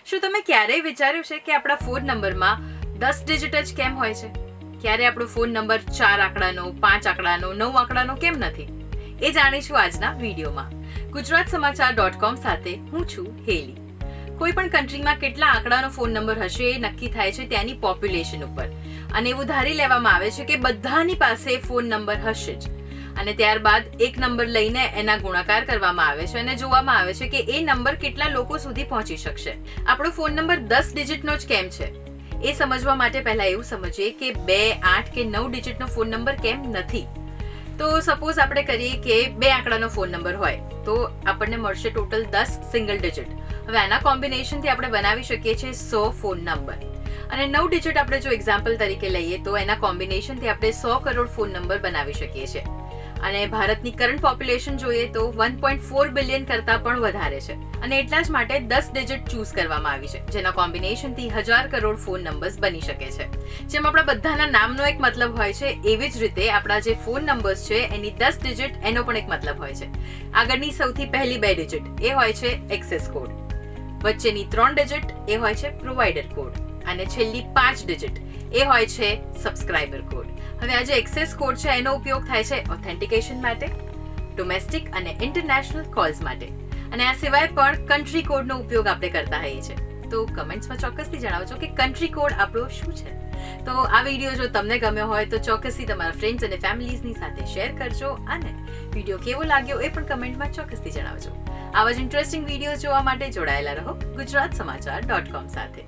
શું તમે ક્યારેય વિચાર્યું છે કે આપણા ફોન નંબરમાં 10 ડિજિટ જ કેમ હોય છે? ક્યારે આપણો ફોન નંબર 4 આંકડાનો, 5 આંકડાનો, 9 આંકડાનો કેમ નથી? એ જાણીશું આજના વિડીયોમાં. gujaratsamachar.com સાથે હું છું હેલી. કોઈ પણ કન્ટ્રીમાં કેટલા આંકડાનો ફોન નંબર હશે એ નક્કી થાય છે ત્યાંની પોપ્યુલેશન ઉપર, અને એવું ધારી લેવામાં આવે છે કે બધાની પાસે ફોન નંબર હશે જ, અને ત્યારબાદ એક નંબર લઈને એના ગુણાકાર કરવામાં આવે છે અને જોવામાં આવે છે કે એ નંબર કેટલા લોકો સુધી પહોંચી શકશે. આપણો ફોન નંબર 10 ડિજિટનો જ કેમ છે એ સમજવા માટે પહેલા એવું સમજીએ કે 2, 8 કે 9 ડિજિટનો ફોન નંબર કેમ નથી. તો સપોઝ આપણે કરીએ કે 2 આંકડાનો ફોન નંબર હોય તો આપણને મળશે ટોટલ 10 સિંગલ ડિજિટ. હવે આના કોમ્બિનેશનથી આપણે બનાવી શકીએ છીએ 100 ફોન નંબર. અને 9 ડિજિટ આપણે જો એક્ઝામ્પલ તરીકે લઈએ તો એના કોમ્બિનેશનથી આપણે 100 કરોડ ફોન નંબર બનાવી શકીએ છીએ. અને ભારતની કરંટ પોપ્યુલેશન જોઈએ તો 1.4 બિલિયન કરતાં પણ વધારે છે, અને એટલા જ માટે 10 ડિજિટ ચૂઝ કરવામાં આવી છે, જેના કોમ્બિનેશનથી 1000 કરોડ ફોન નંબર્સ બની શકે છે. જેમ આપણા બધાના નામનો એક મતલબ હોય છે, એવી જ રીતે આપણા જે ફોન નંબર્સ છે એની 10 ડિજિટ એનો પણ એક મતલબ હોય છે. આગળની સૌથી પહેલી 2 ડિજિટ એ હોય છે એક્સેસ કોડ, વચ્ચેની 3 ડિજિટ એ હોય છે પ્રોવાઈડર કોડ, અને છેલ્લી 5 ડિજિટ એ હોય છે સબસ્ક્રાઇબર કોડ. હવે આ જે એક્સેસ કોડ છે એનો ઉપયોગ થાય છે ઓથેન્ટિકેશન માટે, ડોમેસ્ટિક અને ઇન્ટરનેશનલ કોલ્સ માટે, અને આ સિવાય પણ કન્ટ્રી કોડનો ઉપયોગ આપણે કરતા હોઈએ છીએ. તો કમેન્ટ્સમાં ચોક્કસથી જણાવજો કે કન્ટ્રી કોડ આપણો શું છે. તો આ વિડીયો જો તમને ગમ્યો હોય તો ચોક્કસથી તમારા ફ્રેન્ડ્સ અને ફેમિલીઝની સાથે શેર કરજો, અને વિડીયો કેવો લાગ્યો એ પણ કમેન્ટમાં ચોક્કસથી જણાવજો. આવા જ ઇન્ટરેસ્ટિંગ વિડીયો જોવા માટે જોડાયેલા રહો ગુજરાત સમાચાર.com સાથે.